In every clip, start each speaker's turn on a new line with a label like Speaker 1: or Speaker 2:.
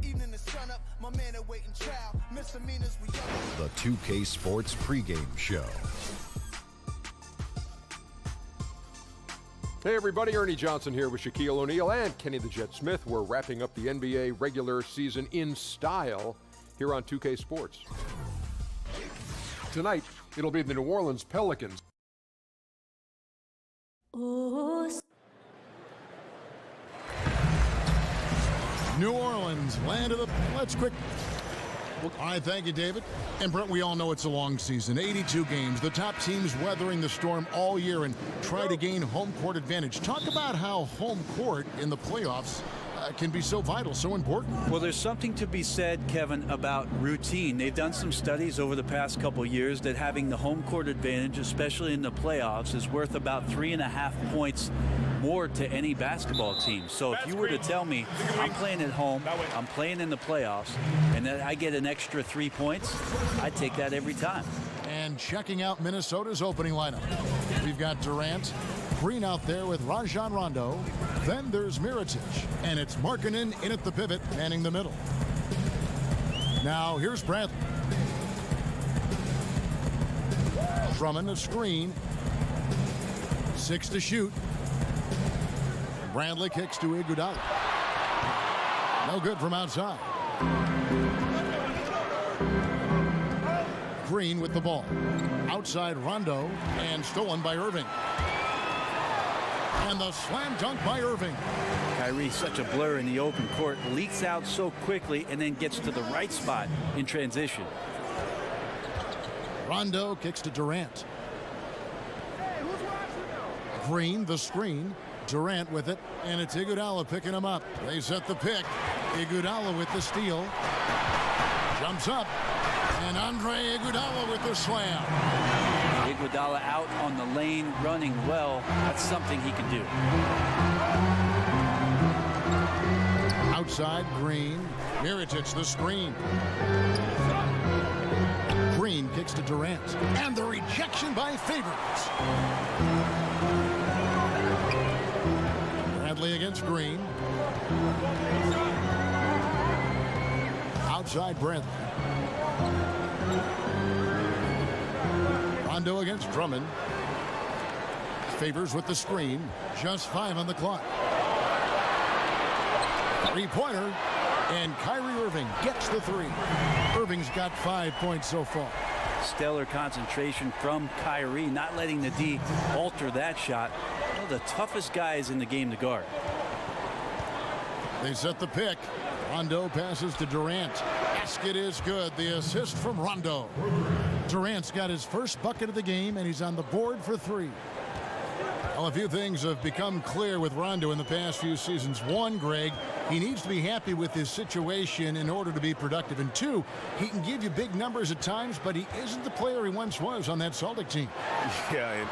Speaker 1: Evening the sun up, my man awaiting child. Misdemeanors we
Speaker 2: The 2K Sports pregame show.
Speaker 3: Hey everybody, Ernie Johnson here with Shaquille O'Neal and Kenny the Jet Smith. We're wrapping up the NBA regular season in style here on 2K Sports. Tonight, it'll be the New Orleans Pelicans.
Speaker 4: New Orleans, land of the... Let's quick... All right, thank you, David. And Brent, we all know it's a long season. 82 games. The top teams weathering the storm all year and try to gain home court advantage. Talk about how home court in the playoffs can be so vital, so important.
Speaker 5: Well, there's something to be said, Kevin, about routine. They've done some studies over the past couple years that having the home court advantage, especially in the playoffs, is worth about 3.5 points more to any basketball team. So if you were to tell me I'm playing at home, I'm playing in the playoffs, and then I get an extra 3 points, I'd take that every time.
Speaker 4: And checking out Minnesota's opening lineup. We've got Durant, Green out there with Rajon Rondo. Then there's Mirotic, and it's Markkanen in at the pivot, manning the middle. Now here's Bradley. Drummond a screen. 6 to shoot. Bradley kicks to Iguodala. No good from outside. Green with the ball. Outside Rondo, and stolen by Irving. And the slam dunk by Irving.
Speaker 5: Kyrie's such a blur in the open court, leaks out so quickly and then gets to the right spot in transition.
Speaker 4: Rondo kicks to Durant. Green, the screen. Durant with it, and it's Iguodala picking him up. They set the pick. Iguodala with the steal. Jumps up, and Andre Iguodala with the slam.
Speaker 5: Iguodala out on the lane, running well. That's something he can do.
Speaker 4: Outside, Green. Mirotic the screen. Green kicks to Durant, and the rejection by Favors. Bradley against Green. Outside Bradley. Rondo against Drummond. Favors with the screen. Just 5 on the clock. Three-pointer. And Kyrie Irving gets the 3. Irving's got 5 points so far.
Speaker 5: Stellar concentration from Kyrie, not letting the D alter that shot. One of the toughest guys in the game to guard.
Speaker 4: They set the pick. Rondo passes to Durant. Basket is good. The assist from Rondo. Durant's got his first bucket of the game, and he's on the board for 3. Well, a few things have become clear with Rondo in the past few seasons. 1, Greg, he needs to be happy with his situation in order to be productive. And 2, he can give you big numbers at times, but he isn't the player he once was on that Celtic team.
Speaker 6: Yeah, and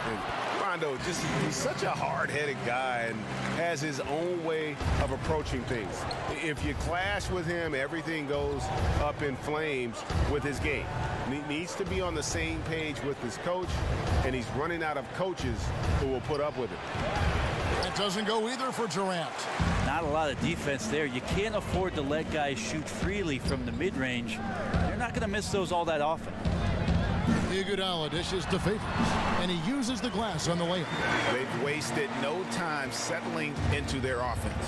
Speaker 6: Rondo, he's such a hard-headed guy and has his own way of approaching things. If you clash with him, everything goes up in flames with his game. He needs to be on the same page with his coach, and he's running out of coaches who will put up with it.
Speaker 4: That doesn't go either for Durant.
Speaker 5: Not a lot of defense there. You can't afford to let guys shoot freely from the mid-range. They're not going to miss those all that often.
Speaker 4: Iguodala dishes to Favors, and he uses the glass on the layup.
Speaker 6: They've wasted no time settling into their offense.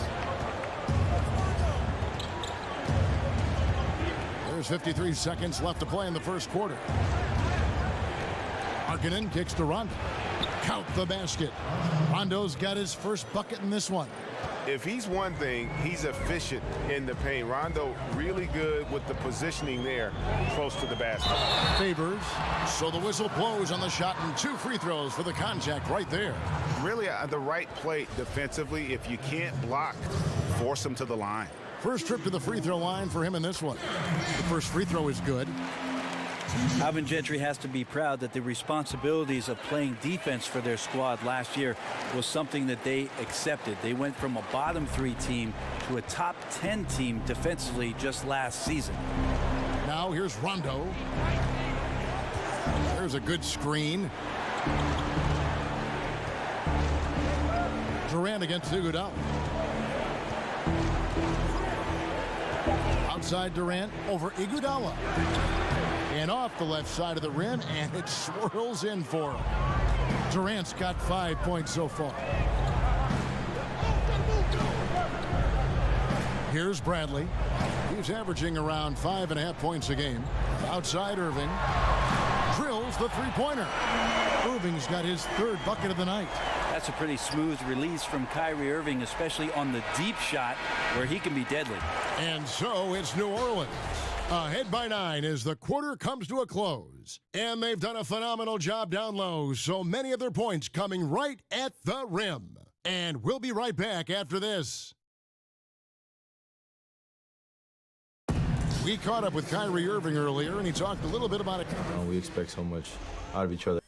Speaker 4: There's 53 seconds left to play in the first quarter. Markkanen kicks to Rondo. Count the basket. Rondo's got his first bucket in this one.
Speaker 6: If he's one thing, he's efficient in the paint. Rondo really good with the positioning there close to the basket.
Speaker 4: Favors. So the whistle blows on the shot, and 2 free throws for the contact right there.
Speaker 6: Really the right play defensively. If you can't block, force him to the line.
Speaker 4: First trip to the free throw line for him in this one. The first free throw is good.
Speaker 5: Alvin Gentry has to be proud that the responsibilities of playing defense for their squad last year was something that they accepted. They went from a bottom 3 team to a top 10 team defensively just last season.
Speaker 4: Now here's Rondo. There's a good screen. Durant against Iguodala. Outside Durant over Iguodala. And off the left side of the rim, and it swirls in for him. Durant's got 5 points so far. Here's Bradley. He's averaging around 5.5 points a game. Outside Irving. Drills the three-pointer. Irving's got his third bucket of the night.
Speaker 5: That's a pretty smooth release from Kyrie Irving, especially on the deep shot where he can be deadly.
Speaker 4: And so it's New Orleans. Ahead by 9 as the quarter comes to a close. And they've done a phenomenal job down low, so many of their points coming right at the rim. And we'll be right back after this. We caught up with Kyrie Irving earlier, and he talked a little bit about it.
Speaker 7: We expect so much out of each other.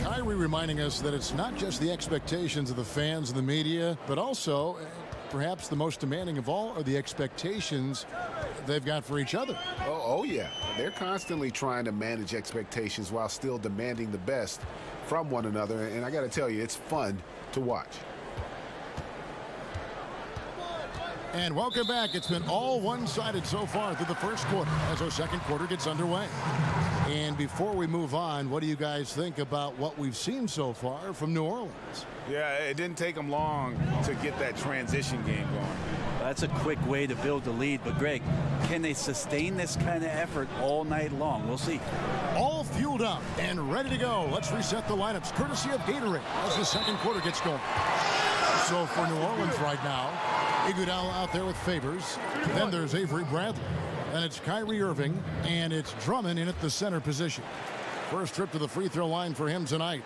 Speaker 4: Kyrie reminding us that it's not just the expectations of the fans and the media, but also, perhaps the most demanding of all, are the expectations they've got for each other.
Speaker 6: Oh yeah. They're constantly trying to manage expectations while still demanding the best from one another. And I got to tell you, it's fun to watch.
Speaker 4: And welcome back. It's been all one-sided so far through the first quarter as our second quarter gets underway. And before we move on, what do you guys think about what we've seen so far from New Orleans?
Speaker 6: Yeah, it didn't take them long to get that transition game going.
Speaker 5: That's a quick way to build the lead. But, Greg, can they sustain this kind of effort all night long? We'll see.
Speaker 4: All fueled up and ready to go. Let's reset the lineups courtesy of Gatorade as the second quarter gets going. So for New Orleans right now, Iguodala out there with Favors. Then there's Avery Bradley. Then it's Kyrie Irving, and it's Drummond in at the center position. First trip to the free throw line for him tonight.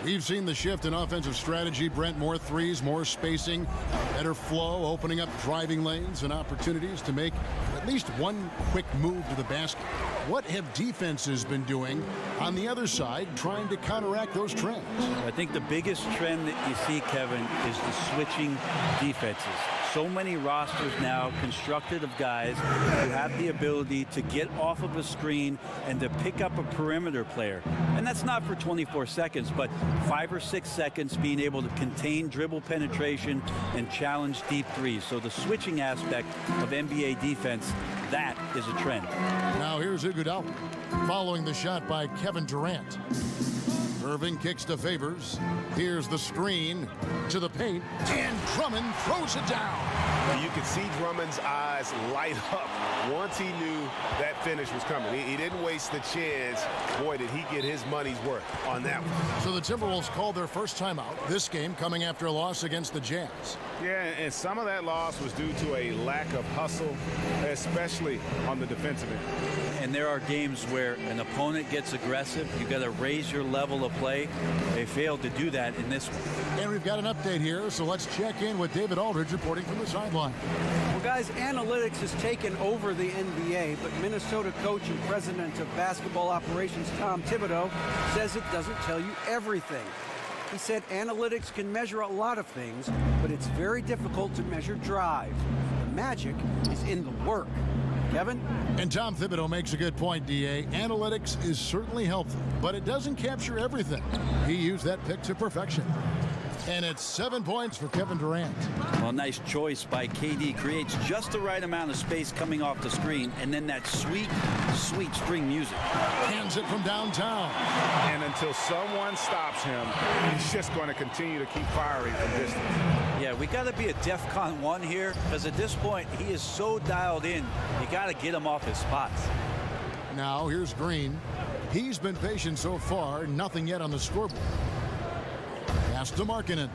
Speaker 4: We've seen the shift in offensive strategy. Brent, more threes, more spacing, better flow, opening up driving lanes and opportunities to make at least one quick move to the basket. What have defenses been doing on the other side trying to counteract those trends?
Speaker 5: I think the biggest trend that you see, Kevin, is the switching defenses. So many rosters now constructed of guys who have the ability to get off of a screen and to pick up a perimeter player. And that's not for 24 seconds, but 5 or 6 seconds being able to contain dribble penetration and challenge deep threes. So the switching aspect of NBA defense, that is a trend.
Speaker 4: Now here's Iguodala following the shot by Kevin Durant. Irving kicks to Favors. Here's the screen to the paint, and Drummond throws it down.
Speaker 6: You could see Drummond's eyes light up once he knew that finish was coming. He didn't waste the chance. Boy, did he get his money's worth on that one.
Speaker 4: So the Timberwolves called their first timeout. This game coming after a loss against the Jazz.
Speaker 6: Yeah, and some of that loss was due to a lack of hustle, especially on the defensive end.
Speaker 5: And there are games where an opponent gets aggressive. You got to raise your level of play. They failed to do that in this one.
Speaker 4: And we've got an update here, so let's check in with David Aldridge reporting from the sideline.
Speaker 8: Well, guys, analytics has taken over the NBA, but Minnesota coach and president of basketball operations Tom Thibodeau says it doesn't tell you everything. He said analytics can measure a lot of things, but it's very difficult to measure drive. The magic is in the work. Kevin?
Speaker 4: And Tom Thibodeau makes a good point, D.A. Analytics is certainly helpful, but it doesn't capture everything. He used that pick to perfection. And it's 7 points for Kevin Durant.
Speaker 5: Well, nice choice by KD. Creates just the right amount of space coming off the screen, and then that sweet, sweet string music.
Speaker 4: Hands it from downtown.
Speaker 6: And until someone stops him, he's just going to continue to keep firing from distance.
Speaker 5: Yeah, we got to be a DEFCON 1 here, because at this point, he is so dialed in, you got to get him off his spots.
Speaker 4: Now, here's Green. He's been patient so far, nothing yet on the scoreboard. Pass to Markkanen.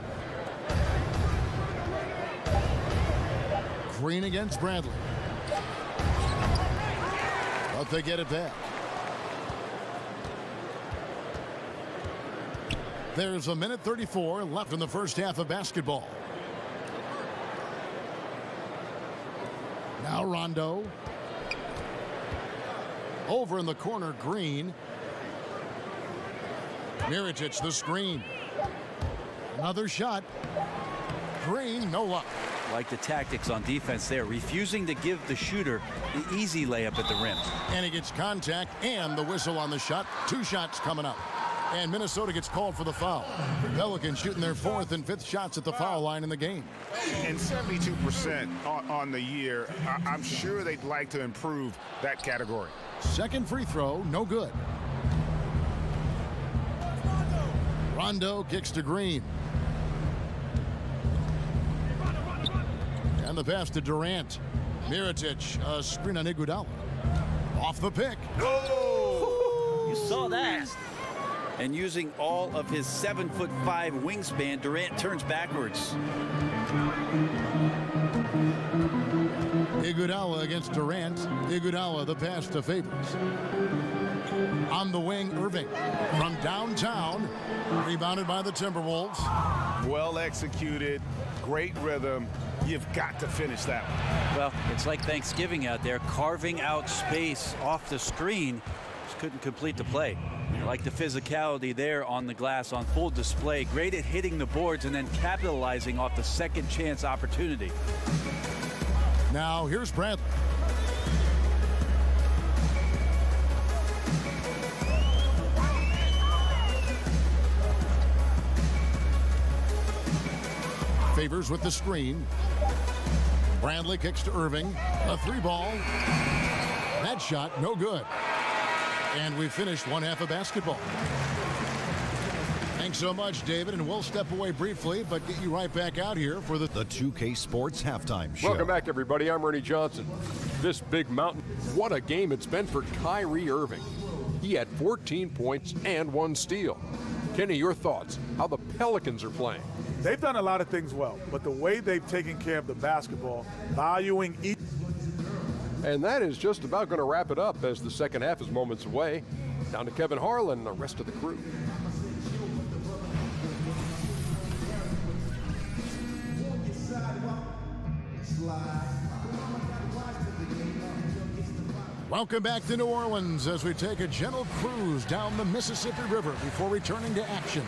Speaker 4: Green against Bradley. But they get it back. There's a minute 34 left in the first half of basketball. Now Rondo. Over in the corner, Green. Mirotic, the screen. Another shot. Green, no luck.
Speaker 5: Like the tactics on defense there, refusing to give the shooter the easy layup at the rim.
Speaker 4: And he gets contact and the whistle on the shot. 2 shots coming up. And Minnesota gets called for the foul. Pelicans shooting their 4th and 5th shots at the foul line in the game.
Speaker 6: And 72% on the year. I'm sure they'd like to improve that category.
Speaker 4: Second free throw, no good. Rondo kicks to Green. And the pass to Durant. Mirotic, a screen on Iguodala. Off the pick.
Speaker 5: Oh! You saw that. And using all of his 7'5" wingspan, Durant turns backwards.
Speaker 4: Iguodala against Durant. Iguodala, the pass to Favors. On the wing, Irving. From downtown, rebounded by the Timberwolves.
Speaker 6: Well executed, great rhythm. You've got to finish that one.
Speaker 5: Well, it's like Thanksgiving out there, carving out space off the screen. Just couldn't complete the play. I like the physicality there on the glass on full display. Great at hitting the boards and then capitalizing off the second chance opportunity.
Speaker 4: Now here's Bradley. Favors with the screen. Bradley kicks to Irving. A 3-ball. That shot, no good. And we finished one half of basketball. Thanks so much, David, and we'll step away briefly, but get you right back out here for the
Speaker 2: 2K Sports Halftime Show.
Speaker 3: Welcome back, everybody. I'm Ernie Johnson. This big mountain, what a game it's been for Kyrie Irving. He had 14 points and 1 steal. Kenny, your thoughts, how the Pelicans are playing?
Speaker 9: They've done a lot of things well, but the way they've taken care of the basketball, valuing each.
Speaker 3: And that is just about going to wrap it up as the second half is moments away. Down to Kevin Harlan and the rest of the crew.
Speaker 4: Welcome back to New Orleans as we take a gentle cruise down the Mississippi River before returning to action.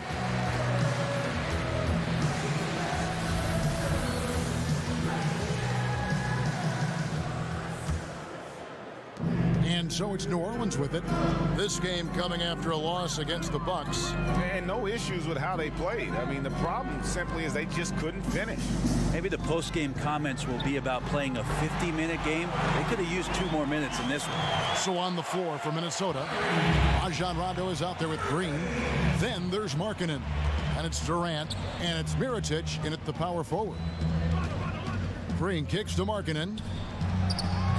Speaker 4: And so it's New Orleans with it. This game coming after a loss against the Bucks.
Speaker 6: And no issues with how they played. I mean, the problem simply is they just couldn't finish.
Speaker 5: Maybe the post-game comments will be about playing a 50-minute game. They could have used 2 more minutes in this one.
Speaker 4: So on the floor for Minnesota, Rajon Rondo is out there with Green. Then there's Markkanen. And it's Durant. And it's Mirotic in at the power forward. Green kicks to Markkanen.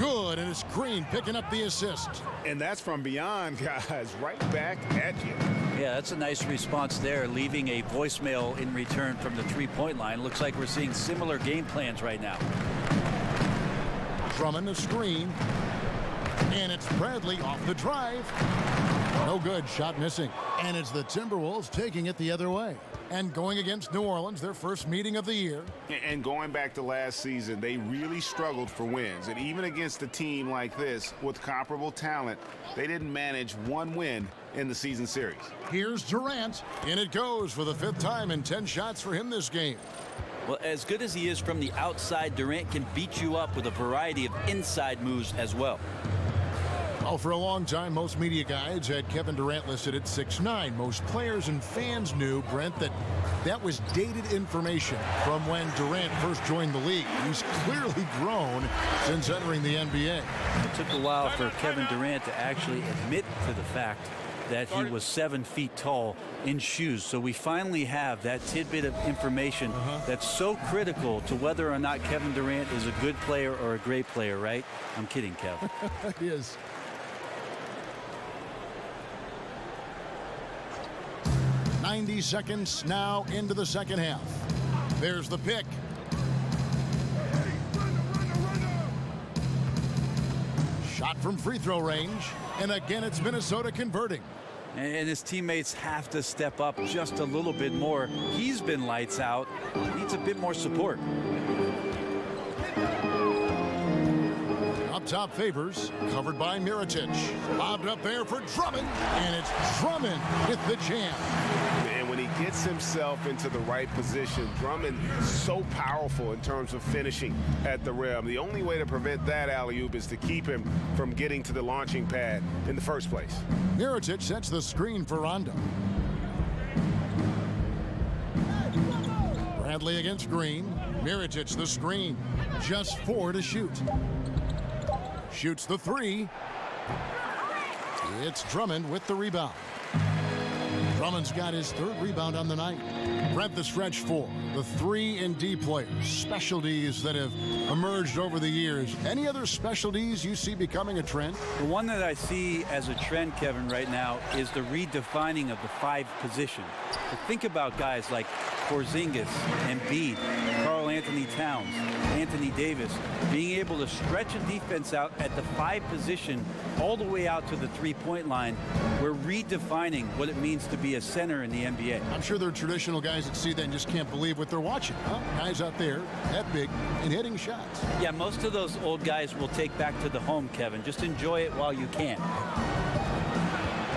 Speaker 4: Good, and it's Green picking up the assist.
Speaker 6: And that's from beyond, guys, right back at you.
Speaker 5: Yeah, that's a nice response there, leaving a voicemail in return from the three-point line. Looks like we're seeing similar game plans right now.
Speaker 4: Drummond the screen. And it's Bradley off the drive. No good, shot missing. And it's the Timberwolves taking it the other way. And going against New Orleans, their first meeting of the year.
Speaker 6: And going back to last season, they really struggled for wins. And even against a team like this with comparable talent, they didn't manage 1 win in the season series.
Speaker 4: Here's Durant. In it goes for the 5th time and 10 shots for him this game.
Speaker 5: Well, as good as he is from the outside, Durant can beat you up with a variety of inside moves as well.
Speaker 4: Well, for a long time, most media guides had Kevin Durant listed at 6'9". Most players and fans knew, Brent, that was dated information from when Durant first joined the league. He's clearly grown since entering the NBA.
Speaker 5: It took a while for Kevin Durant to actually admit to the fact that he was 7 feet tall in shoes. So we finally have that tidbit of information that's so critical to whether or not Kevin Durant is a good player or a great player, right? I'm kidding, Kev.
Speaker 4: It is. .90 seconds now into the second half. There's the pick. Shot from free throw range. And again, it's Minnesota converting.
Speaker 5: And his teammates have to step up just a little bit more. He's been lights out. Needs a bit more support.
Speaker 4: Up top, Favors, covered by Mirotic. Lobbed up there for Drummond. And it's Drummond with the jam.
Speaker 6: And when he gets himself into the right position, Drummond so powerful in terms of finishing at the rim. The only way to prevent that alley-oop is to keep him from getting to the launching pad in the first place.
Speaker 4: Mirotic sets the screen for Rondo. Bradley against Green. Mirotic the screen. Just 4 to shoot. Shoots the 3. It's Drummond with the rebound. Drummond's got his 3rd rebound on the night. Brent the stretch 4. The 3 and D players. Specialties that have emerged over the years. Any other specialties you see becoming a trend?
Speaker 5: The one that I see as a trend, Kevin, right now is the redefining of the 5 position. So think about guys like Porzingis, Embiid, Karl Anthony Towns, Anthony Davis, being able to stretch a defense out at the 5 position all the way out to the 3-point line. We're redefining what it means to be a center in the NBA.
Speaker 4: I'm sure there are traditional guys that see that and just can't believe what they're watching. Huh? Guys out there that big and hitting shots.
Speaker 5: Yeah, most of those old guys will take back to the home, Kevin. Just enjoy it while you can.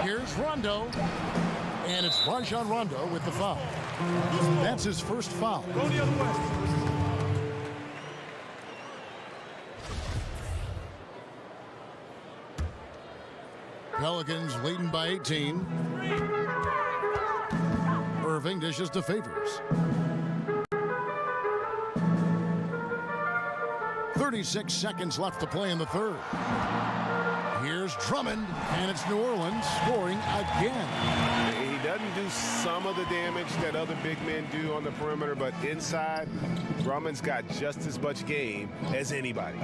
Speaker 4: Here's Rondo. And it's Rajon Rondo with the foul. That's his first foul.
Speaker 9: Go the other way.
Speaker 4: Pelicans leading by 18. Irving dishes to Favors. 36 seconds left to play in the 3rd. Here's Drummond, and it's New Orleans scoring again.
Speaker 6: He doesn't do some of the damage that other big men do on the perimeter, but inside, Drummond's got just as much game as anybody.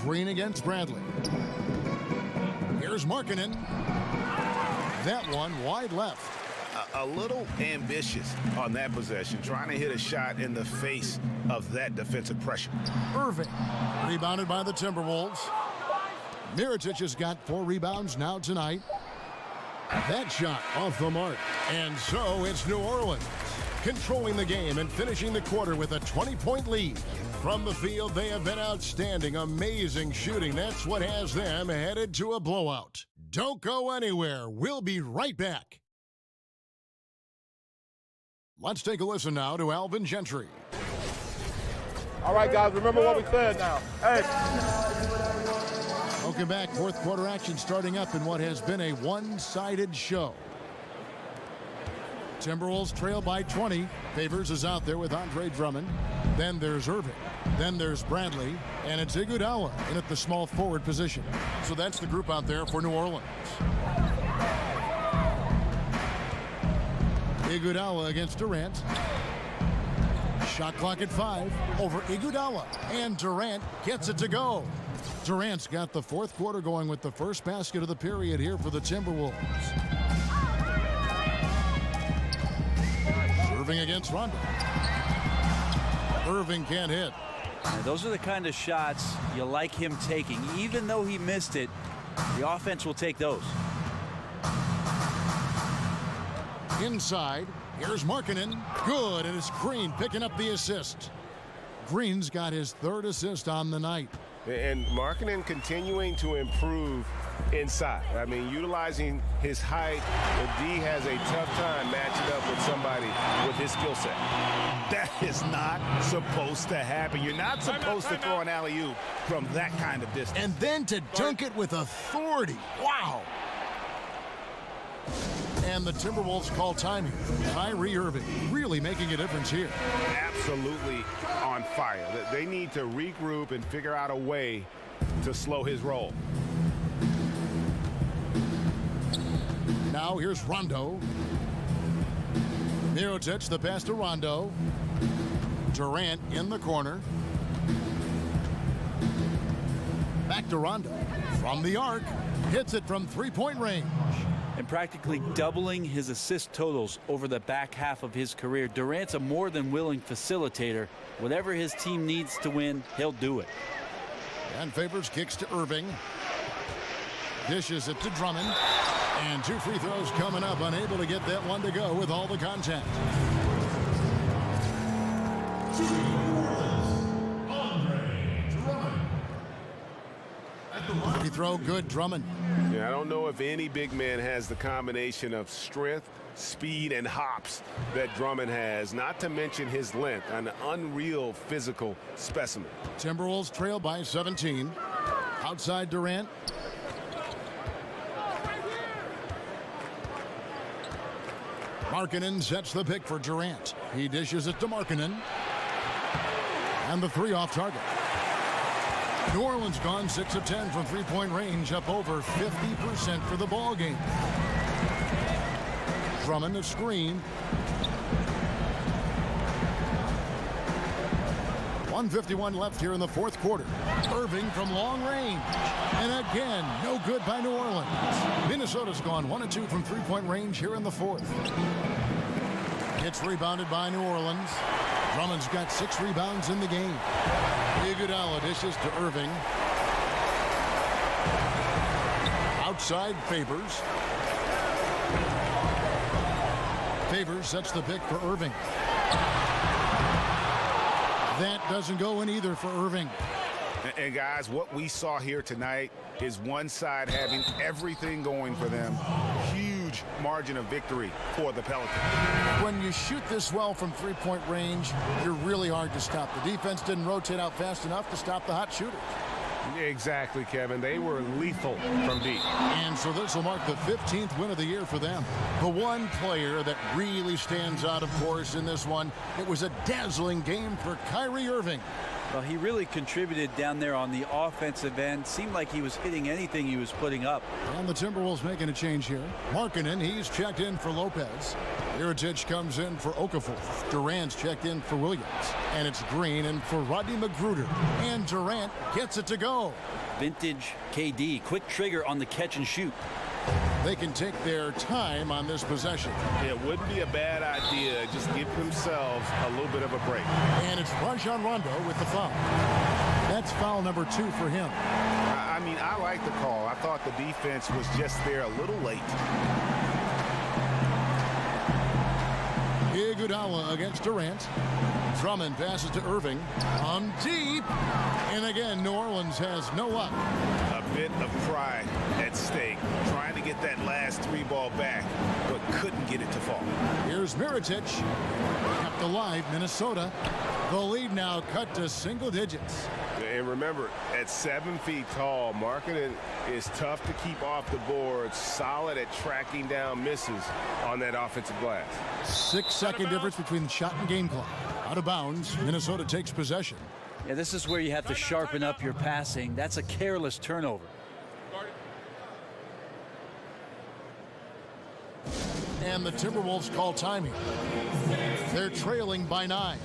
Speaker 4: Green against Bradley. Here's Markkanen. That one wide left.
Speaker 6: A little ambitious on that possession, trying to hit a shot in the face of that defensive pressure.
Speaker 4: Irving, rebounded by the Timberwolves. Mirotic has got 4 rebounds now tonight. That shot off the mark. And so it's New Orleans controlling the game and finishing the quarter with a 20-point lead. From the field, they have been outstanding. Amazing shooting. That's what has them headed to a blowout. Don't go anywhere. We'll be right back. Let's take a listen now to Alvin Gentry.
Speaker 10: All right, guys, remember what we said now. Hey.
Speaker 4: Welcome back. 4th quarter action starting up in what has been a one-sided show. Timberwolves trail by 20. Favors is out there with Andre Drummond. Then there's Irving. Then there's Bradley. And it's Iguodala in at the small forward position. So that's the group out there for New Orleans. Iguodala against Durant. Shot clock at 5 over Iguodala. And Durant gets it to go. Durant's got the 4th quarter going with the first basket of the period here for the Timberwolves. Irving against Rondo. Irving can't hit.
Speaker 5: Now, those are the kind of shots you like him taking. Even though he missed it, the offense will take those.
Speaker 4: Inside, here's Markkanen. Good, and it's Green picking up the assist. Green's got his 3rd assist on the night.
Speaker 6: And Markkanen continuing to improve inside. I mean, utilizing his height. The D has a tough time matching up with somebody with his skill set. That is not supposed to happen. You're not supposed to throw an alley-oop from that kind of distance.
Speaker 4: And then to dunk it with authority. Wow. And the Timberwolves call time here. Kyrie Irving really making a difference here.
Speaker 6: Absolutely on fire. They need to regroup and figure out a way to slow his roll.
Speaker 4: Now here's Rondo. Mirotic, the pass to Rondo. Durant in the corner. Back to Rondo. From the arc. Hits it from 3-point range.
Speaker 5: And practically doubling his assist totals over the back half of his career. Durant's a more than willing facilitator. Whatever his team needs to win, he'll do it.
Speaker 4: And Favors kicks to Irving. Dishes it to Drummond. And 2 free throws coming up. Unable to get that one to go with all the contact. Free throw good, Drummond.
Speaker 6: Yeah, I don't know if any big man has the combination of strength, speed, and hops that Drummond has, not to mention his length, an unreal physical specimen.
Speaker 4: Timberwolves trail by 17. Outside Durant. Markkanen sets the pick for Durant. He dishes it to Markkanen. And the three off target. New Orleans gone 6 of 10 from three-point range, up over 50% for the ball game. Drummond a screen. 1:51 left here in the fourth quarter. Irving from long range. And again, no good by New Orleans. Minnesota's gone 1 of 2 from three-point range here in the fourth. It's rebounded by New Orleans. Drummond's got 6 rebounds in the game. Iguodala dishes to Irving. Outside Favors. Favors sets the pick for Irving. That doesn't go in either for Irving.
Speaker 6: And guys, what we saw here tonight is one side having everything going for them. Huge margin of victory for the Pelicans.
Speaker 4: When you shoot this well from three-point range, you're really hard to stop. The defense didn't rotate out fast enough to stop the hot shooters.
Speaker 6: Exactly, Kevin. They were lethal from deep.
Speaker 4: And so this will mark the 15th win of the year for them. The one player that really stands out, of course, in this one, it was a dazzling game for Kyrie Irving.
Speaker 5: Well, he really contributed down there on the offensive end. Seemed like he was hitting anything he was putting up.
Speaker 4: And the Timberwolves making a change here. Markkanen, he's checked in for Lopez. Mirotic comes in for Okafor. Durant's checked in for Williams. And it's Green in for Rodney McGruder. And Durant gets it to go.
Speaker 5: Vintage KD, quick trigger on the catch and shoot.
Speaker 4: They can take their time on this possession.
Speaker 6: It wouldn't be a bad idea. Just give themselves a little bit of a break.
Speaker 4: And it's Rajon Rondo with the foul. That's foul number 2 for him.
Speaker 6: I mean, I like the call. I thought the defense was just there a little late.
Speaker 4: Iguodala against Durant. Drummond passes to Irving. On deep. And again, New Orleans has no luck.
Speaker 6: A bit of pride at stake. Trying to get that last 3 ball back, but couldn't get it to fall.
Speaker 4: Here's Mirotic. Kept alive, Minnesota. The lead now cut to single digits.
Speaker 6: And remember, at 7 feet tall, Markkanen is tough to keep off the board. Solid at tracking down misses on that offensive glass.
Speaker 4: 6-second difference between shot and game clock. Out of bounds, Minnesota takes possession.
Speaker 5: Yeah, this is where you have to sharpen up your passing. That's a careless turnover.
Speaker 4: And the Timberwolves call timing. They're trailing by 9.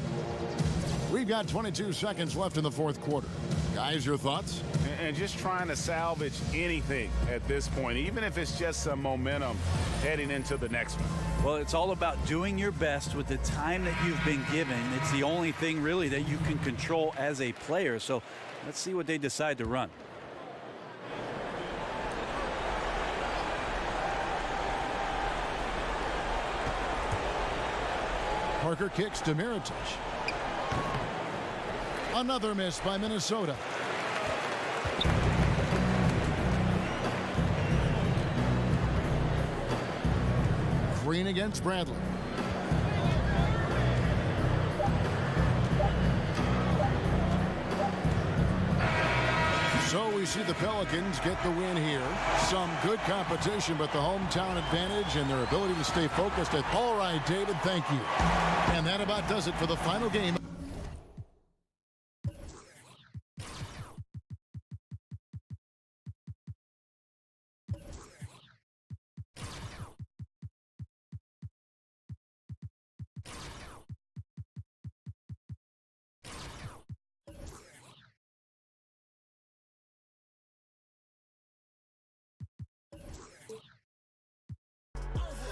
Speaker 4: We've got 22 seconds left in the fourth quarter. Guys, your thoughts?
Speaker 6: And just trying to salvage anything at this point, even if it's just some momentum heading into the next one.
Speaker 5: Well, it's all about doing your best with the time that you've been given. It's the only thing really that you can control as a player. So let's see what they decide to run.
Speaker 4: Parker kicks to Mirotic. Another miss by Minnesota. Green against Bradley. So we see the Pelicans get the win here. Some good competition, but the hometown advantage and their ability to stay focused. All right, David, thank you. And that about does it for the final game.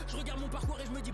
Speaker 11: Je regarde mon parcours et je me dis